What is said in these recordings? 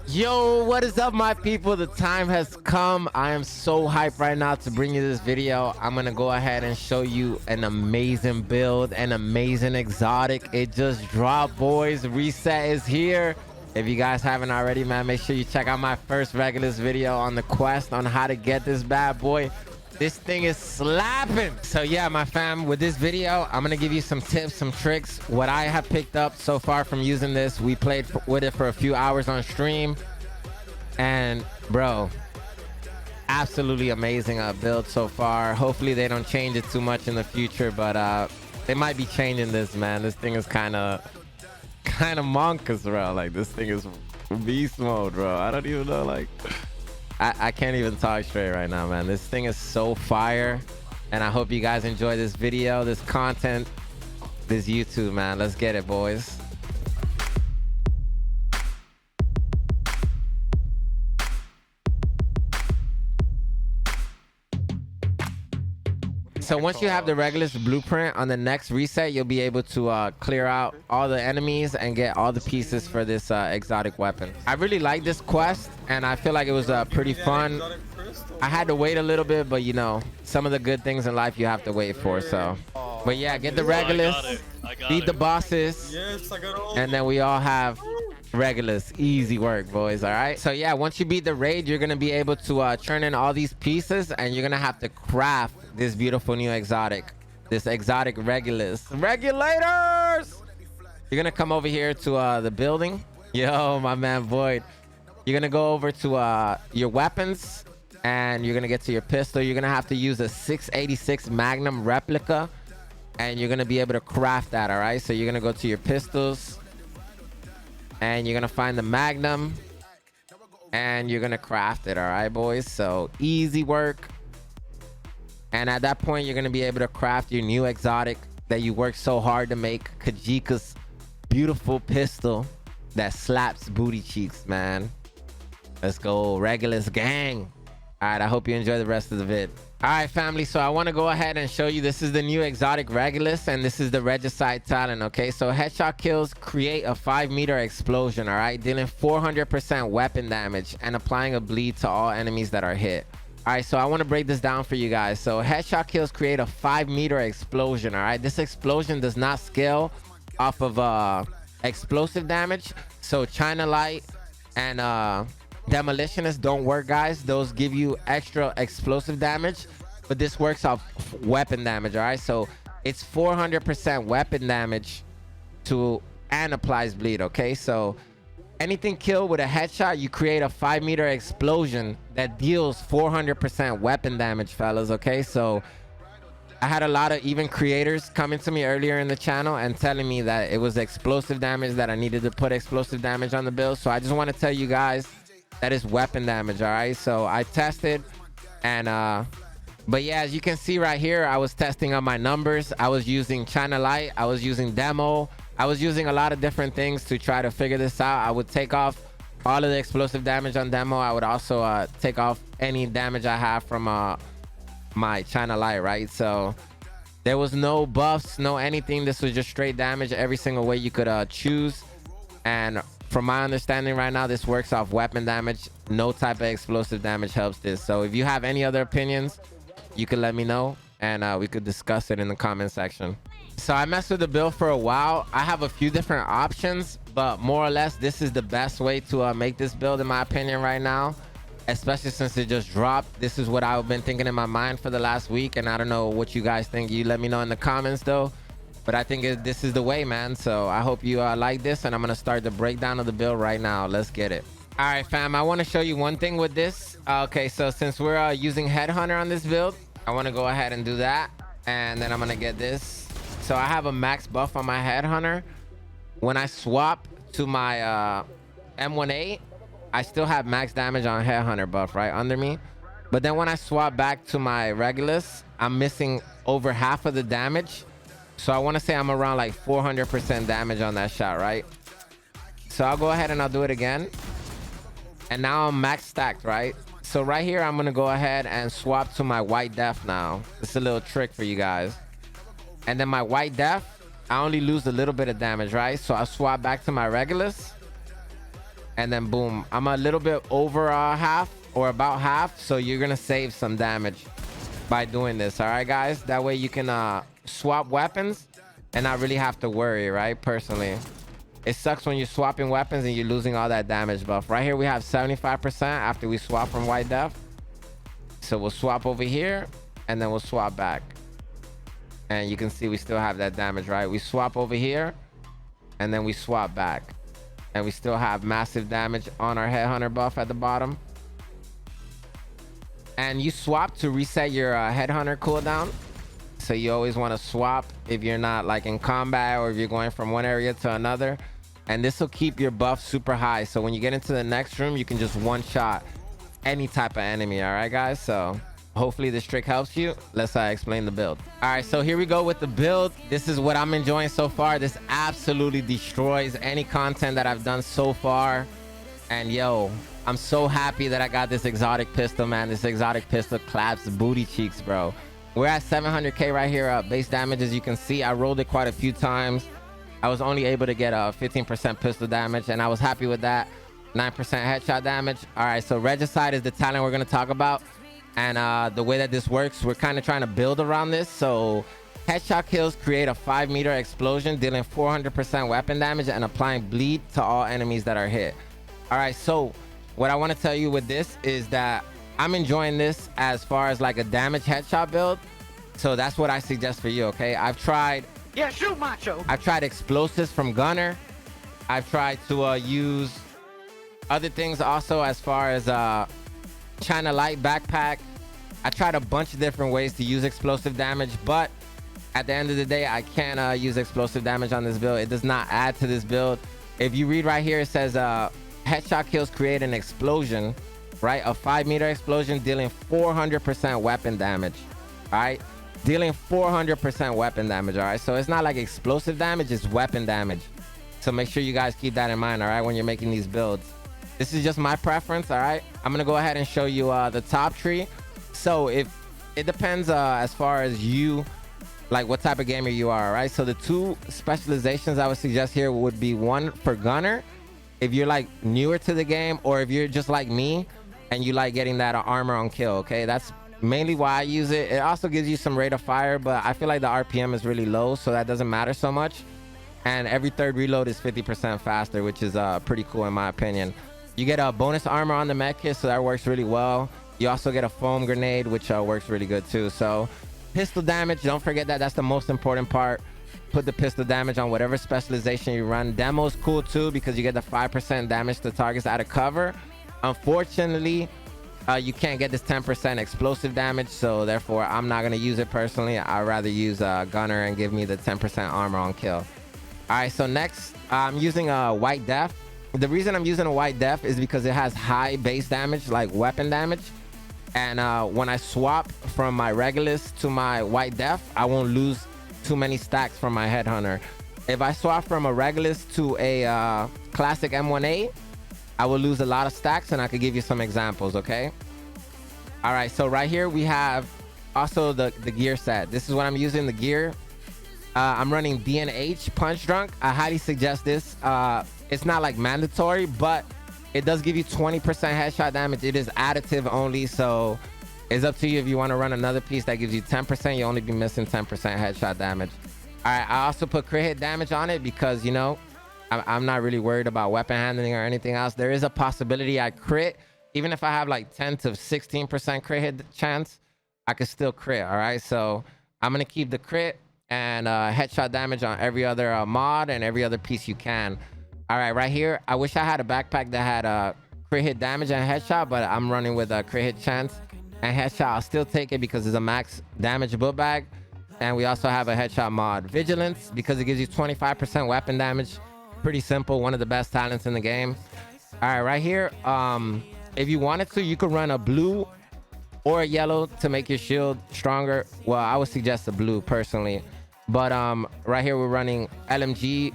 Yo, what is up, my people? The time has come. I am so hyped right now to bring you this video. I'm gonna go ahead and show you an amazing build, an amazing exotic. It just dropped, boys. Reset is here. If you guys haven't already, man, make sure you check out my first Regulus video on the quest on how to get this bad boy. This thing is slapping. So yeah, my fam, with this video, I'm gonna give you some tips, some tricks, what I have picked up so far from using this. We played with it for a few hours on stream, and bro, absolutely amazing build so far. Hopefully they don't change it too much in the future, but they might be changing this, man. This thing is kind of monkus, bro. Like, this thing is beast mode, bro. I don't even know, like, I can't even talk straight right now, man. This thing is so fire, and I hope you guys enjoy this video, this content, this YouTube, man. Let's get it, boys. So once you have the Regulus blueprint, on the next reset, you'll be able to clear out all the enemies and get all the pieces for this exotic weapon. I really like this quest, and I feel like it was pretty fun. I had to wait a little bit, but you know, some of the good things in life you have to wait for. So, but yeah, get the Regulus, beat the bosses, and then we all have Regulus. Easy work, boys. All right, so yeah, once you beat the raid, you're gonna be able to turn in all these pieces, and you're gonna have to craft this beautiful new exotic, this exotic Regulus. Regulators, you're gonna come over here to the building. Yo, my man Void, you're gonna go over to your weapons, and you're gonna get to your pistol. You're gonna have to use a 686 Magnum replica, and you're gonna be able to craft that. All right, so you're gonna go to your pistols, and you're gonna find the Magnum, and you're gonna craft it. All right, boys, so easy work. And at that point, you're gonna be able to craft your new exotic that you worked so hard to make, Kajika's beautiful pistol that slaps booty cheeks, man. Let's go, Regulus gang. All right, I hope you enjoy the rest of the vid. All right, family, so I want to go ahead and show you, this is the new exotic Regulus, and this is the Regicide talent. Okay, so headshot kills create a 5-meter explosion, all right, dealing 400% weapon damage and applying a bleed to all enemies that are hit. All right, so I want to break this down for you guys. So headshot kills create a 5-meter explosion. All right, this explosion does not scale off of explosive damage. So China Light and Demolitionist don't work, guys. Those give you extra explosive damage, but this works off weapon damage. All right, so it's 400% weapon damage and applies bleed. Okay, so anything killed with a headshot, you create a 5-meter explosion that deals 400% weapon damage, fellas. Okay, so I had a lot of even creators coming to me earlier in the channel and telling me that it was explosive damage, that I needed to put explosive damage on the build. So I just want to tell you guys that is weapon damage. All right, so I tested, and but yeah, as you can see right here, I was testing on my numbers. I was using China Light, I was using Demo, I was using a lot of different things to try to figure this out. I would take off all of the explosive damage on Demo. I would also take off any damage I have from my China Light, right? So there was no buffs, no anything. This was just straight damage every single way you could choose. And from my understanding right now, this works off weapon damage. No type of explosive damage helps this. So if you have any other opinions, you can let me know, and we could discuss it in the comment section. So I messed with the build for a while. I have a few different options, but more or less this is the best way to make this build, in my opinion, right now, especially since it just dropped. This is what I've been thinking in my mind for the last week, and I don't know what you guys think. You let me know in the comments though, but I think this is the way, man. So I hope you like this, and I'm gonna start the breakdown of the build right now. Let's get it. All right, fam, I want to show you one thing with this. Okay, so since we're using Headhunter on this build, I want to go ahead and do that, and then I'm gonna get this. So I have a max buff on my Headhunter. When I swap to my M1A, I still have max damage on Headhunter buff right under me. But then when I swap back to my Regulus, I'm missing over half of the damage. So I want to say I'm around like 400% damage on that shot, right? So I'll go ahead and I'll do it again. And now I'm max stacked, right? So right here, I'm going to go ahead and swap to my White Death now. It's a little trick for you guys. And then my White Death, I only lose a little bit of damage, right? So I'll swap back to my Regulus. and then boom, I'm a little bit over half or about half, so you're gonna save some damage by doing this. All right, guys, that way you can swap weapons and not really have to worry, right? Personally, it sucks when you're swapping weapons and you're losing all that damage buff. Right here we have 75% after we swap from White Death, so we'll swap over here and then we'll swap back, and you can see we still have that damage, right? We swap over here and then we swap back, and we still have massive damage on our Headhunter buff at the bottom. And you swap to reset your Headhunter cooldown, so you always want to swap if you're not like in combat or if you're going from one area to another, and this will keep your buff super high, so when you get into the next room you can just one shot any type of enemy. All right, guys, so hopefully this trick helps you. Let's explain the build. All right, so here we go with the build. This is what I'm enjoying so far. This absolutely destroys any content that I've done so far, and yo, I'm so happy that I got this exotic pistol, man. This exotic pistol claps booty cheeks, bro. We're at 700k right here. Base damage, as you can see, I rolled it quite a few times. I was only able to get a 15% pistol damage, and I was happy with that. 9% headshot damage. All right, so Regicide is the talent we're going to talk about, and the way that this works, we're kind of trying to build around this. So headshot kills create a 5-meter explosion, dealing 400% weapon damage and applying bleed to all enemies that are hit. All right, so what I want to tell you with this is that I'm enjoying this as far as like a damage headshot build, so that's what I suggest for you. Okay, I've tried shoot macho. I've tried explosives from Gunner. I've tried to use other things also, as far as China Light backpack. I tried a bunch of different ways to use explosive damage, but at the end of the day, I can't use explosive damage on this build. It does not add to this build. If you read right here, it says headshot kills create an explosion, right? A 5-meter explosion dealing 400% weapon damage. All right, dealing 400% weapon damage. All right, so it's not like explosive damage, it's weapon damage. So make sure you guys keep that in mind, all right, when you're making these builds. This is just my preference. All right, I'm gonna go ahead and show you the top tree. So if it depends as far as you like what type of gamer you are. All right, so the two specializations I would suggest here would be one for Gunner, if you're like newer to the game, or if you're just like me and you like getting that armor on kill. Okay, that's mainly why I use it. It also gives you some rate of fire, but I feel like the RPM is really low, so that doesn't matter so much. And every third reload is 50% faster, which is pretty cool in my opinion. You get a bonus armor on the med kit, so that works really well. You also get a foam grenade, which works really good too. So pistol damage, don't forget that. That's the most important part. Put the pistol damage on whatever specialization you run. Demo's cool too, because you get the 5% damage to targets out of cover. Unfortunately, you can't get this 10% explosive damage, so therefore I'm not going to use it personally. I'd rather use Gunner and give me the 10% armor on kill. All right, so next I'm using a White Death. The reason I'm using a White Death is because it has high base damage, like weapon damage. And when I swap from my Regulus to my White Death, I won't lose too many stacks from my Headhunter. If I swap from a Regulus to a classic M1A, I will lose a lot of stacks, and I could give you some examples. Okay, all right, so right here we have also the gear set. This is what I'm using, the gear. I'm running DNH Punch Drunk. I highly suggest this. It's not like mandatory, but it does give you 20% headshot damage. It is additive only, so it's up to you if you want to run another piece that gives you 10%. You only be missing 10% headshot damage. All right, I also put crit hit damage on it because, you know, I'm not really worried about weapon handling or anything else. There is a possibility I crit. Even if I have like 10 to 16% crit hit chance, I could still crit. All right, so I'm going to keep the crit and headshot damage on every other mod and every other piece you can. All right, right here, I wish I had a backpack that had crit hit damage and headshot, but I'm running with a crit hit chance and headshot. I'll still take it because it's a max damage book bag. And we also have a headshot mod. Vigilance, because it gives you 25% weapon damage. Pretty simple, one of the best talents in the game. All right, right here, if you wanted to, you could run a blue or a yellow to make your shield stronger. Well, I would suggest a blue personally, but right here we're running LMG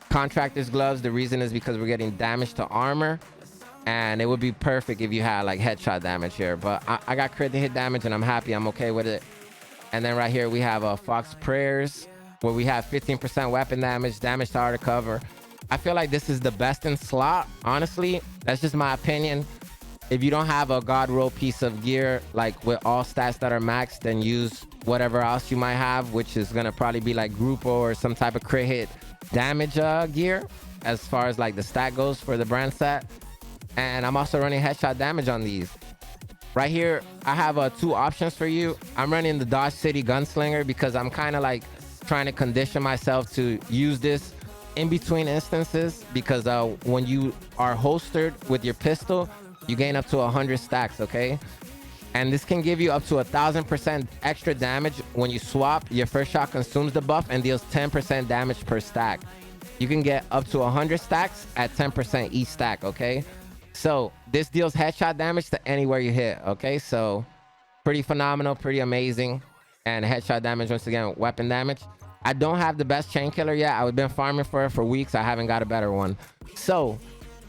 contractor's gloves. The reason is because we're getting damage to armor, and it would be perfect if you had like headshot damage here, but I got crit hit damage and I'm happy. I'm okay with it. And then right here we have Fox Prayers, where we have 15% weapon damage, damage to outer cover. I feel like this is the best in slot, honestly. That's just my opinion. If you don't have a god roll piece of gear, like with all stats that are maxed, then use whatever else you might have, which is gonna probably be like Grupo or some type of crit hit damage gear, as far as like the stat goes for the brand set. And I'm also running headshot damage on these. Right here, I have 2 options for you. I'm running the Dodge City Gunslinger because I'm kind of like trying to condition myself to use this in between instances, because when you are holstered with your pistol, you gain up to 100 stacks, okay? And this can give you up to 1,000% extra damage when you swap. Your first shot consumes the buff and deals 10% damage per stack. You can get up to 100 stacks at 10% each stack, okay? So this deals headshot damage to anywhere you hit, okay? So pretty phenomenal, pretty amazing. And headshot damage, once again, weapon damage. I don't have the best chain killer yet. I've been farming for it for weeks. I haven't got a better one. So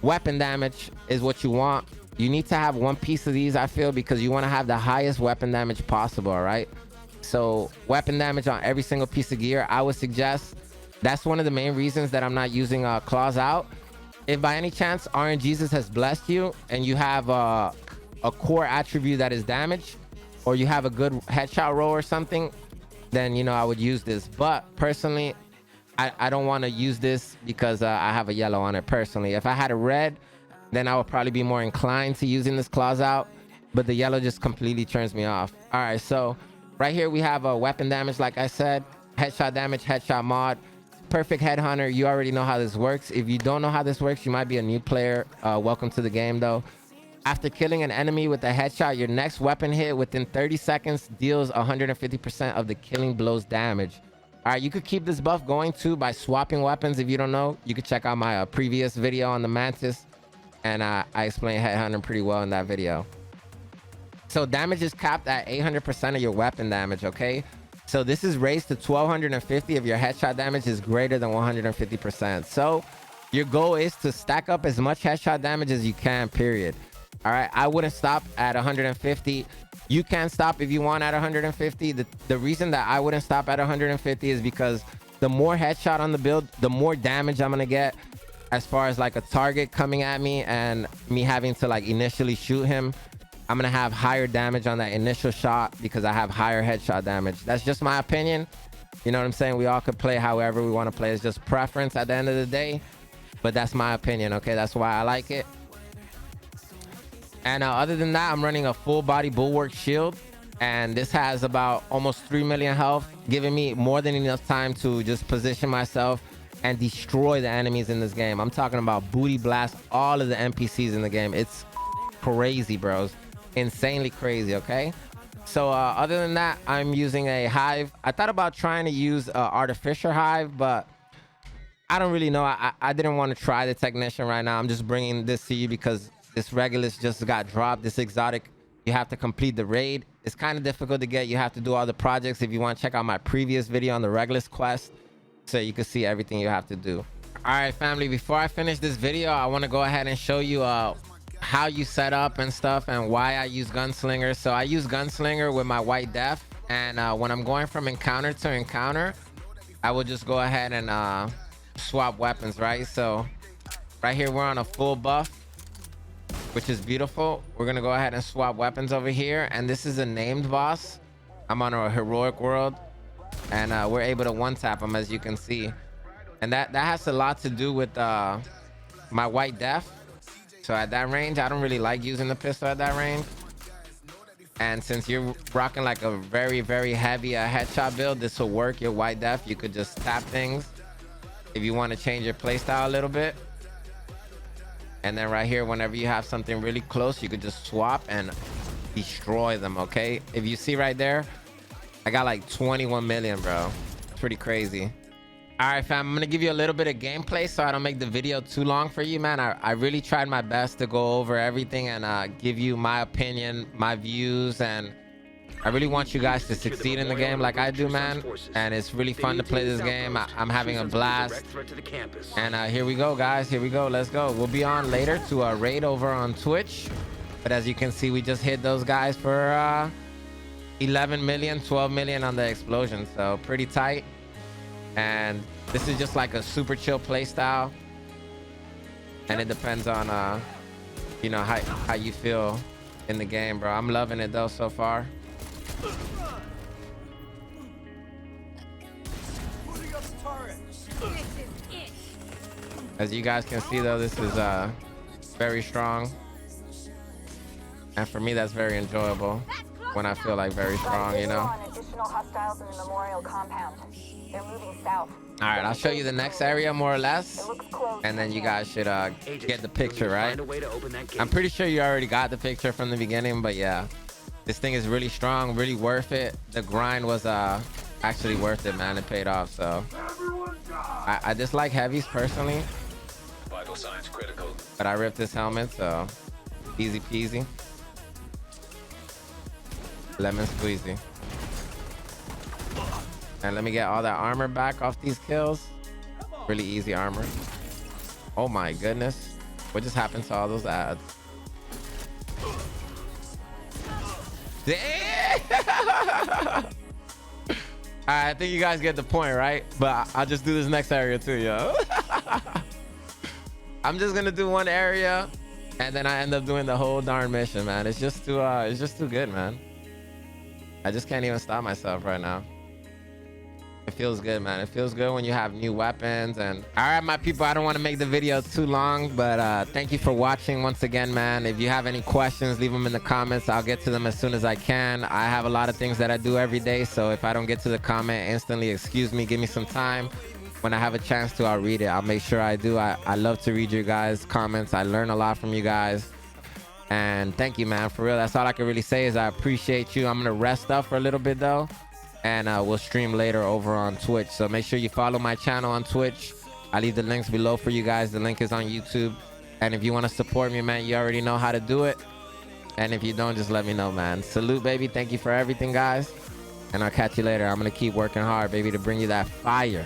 weapon damage is what you want. You need to have 1 piece of these, I feel, because you want to have the highest weapon damage possible, all right? So weapon damage on every single piece of gear, I would suggest. That's one of the main reasons that I'm not using claws out. If by any chance RNGesus has blessed you and you have a core attribute that is damage, or you have a good headshot roll or something, then, you know, I would use this. But personally, I don't want to use this because I have a yellow on it personally. If I had a red, then I would probably be more inclined to using this claws out, but the yellow just completely turns me off. All right, so right here we have a weapon damage, like I said, headshot damage, headshot mod, perfect headhunter. You already know how this works. If you don't know how this works, you might be a new player. Welcome to the game though. After killing an enemy with a headshot, your next weapon hit within 30 seconds deals 150% of the killing blow's damage. All right, you could keep this buff going too by swapping weapons. If you don't know, you could check out my previous video on the Mantis, and I explained headhunting pretty well in that video. So damage is capped at 800% of your weapon damage, okay? So this is raised to 1250 if your headshot damage is greater than 150%. So your goal is to stack up as much headshot damage as you can, period. All right, I wouldn't stop at 150. You can stop if you want at 150. The reason that I wouldn't stop at 150 is because the more headshot on the build, the more damage I'm gonna get as far as like a target coming at me and me having to like initially shoot him. I'm gonna have higher damage on that initial shot because I have higher headshot damage. That's just my opinion. You know what I'm saying? We all could play however we want to play. It's just preference at the end of the day, but that's my opinion, okay? That's why I like it. And other than that, I'm running a full body bulwark shield, and this has about almost 3 million health, giving me more than enough time to just position myself and destroy the enemies in this game. I'm talking about booty blast all of the NPCs in the game. It's crazy, bros. Insanely crazy, okay? So other than that, I'm using a hive. I thought about trying to use artificial hive, but I don't really know. I didn't want to try the technician right now. I'm just bringing this to you because this Regulus just got dropped. This exotic, you have to complete the raid. It's kind of difficult to get. You have to do all the projects. If you want to check out my previous video on the Regulus quest, so you can see everything you have to do. All right, family, before I finish this video, I want to go ahead and show you how you set up and stuff and why I use Gunslinger. So I use Gunslinger with my white def, and when I'm going from encounter to encounter, I will just go ahead and swap weapons, right? So right here we're on a full buff, which is beautiful. We're gonna go ahead and swap weapons over here, and this is a named boss. I'm on a heroic world, and we're able to one-tap him, as you can see, and that has a lot to do with my white def. So at that range, I don't really like using the pistol at that range, and since you're rocking like a very, very heavy headshot build, this will work. Your white def, you could just tap things if you want to change your playstyle a little bit. And then right here, whenever you have something really close, you could just swap and destroy them, okay? If you see right there, I got like 21 million, bro. It's pretty crazy. All right, fam, I'm gonna give you a little bit of gameplay so I don't make the video too long for you, man. I really tried my best to go over everything and give you my opinion, my views, and I really want you guys to succeed in the game like I do, man. And it's really fun to play this game. I'm having a blast. And here we go, guys. Here we go. Let's go. We'll be on later to a raid over on Twitch. But as you can see, we just hit those guys for 11 million, 12 million on the explosion. So pretty tight. And this is just like a super chill play style. and it depends on you know, how you feel in the game, bro. I'm loving it though so far. As you guys can see though, this is very strong, and for me that's very enjoyable when I feel like very strong, you know. Additional hostiles in the memorial compound. They're moving south. All right, I'll show you the next area more or less, and then you guys should get the picture, right? I'm pretty sure you already got the picture from the beginning, but yeah, this thing is really strong, really worth it. The grind was actually worth it, man. It paid off. So I dislike heavies personally, Vital signs critical. but I ripped this helmet, so easy peasy, lemon squeezy. And let me get all that armor back off these kills. Really easy armor. Oh my goodness, what just happened to all those ads? Damn! Alright, I think you guys get the point, right? But I'll just do this next area too, yo. I'm just gonna do one area, and then I end up doing the whole darn mission, man. It's just too good, man. I just can't even stop myself right now. It feels good, man. It feels good when you have new weapons. And all right, my people, I don't want to make the video too long, but thank you for watching once again, man. If you have any questions, leave them in the comments. I'll get to them as soon as I can. I have a lot of things that I do every day, so if I don't get to the comment instantly, excuse me, give me some time. When I have a chance to, I'll read it. I'll make sure I do. I love to read your guys' comments. I learn a lot from you guys. And thank you, man. For real, that's all I can really say is I appreciate you. I'm gonna rest up for a little bit though, and we'll stream later over on Twitch. So make sure you follow my channel on Twitch. I leave the links below for you guys. The link is on YouTube. And if you want to support me, man, you already know how to do it. And if you don't, just let me know, man. Salute, baby. Thank you for everything, guys. And I'll catch you later. I'm gonna keep working hard, baby, to bring you that fire.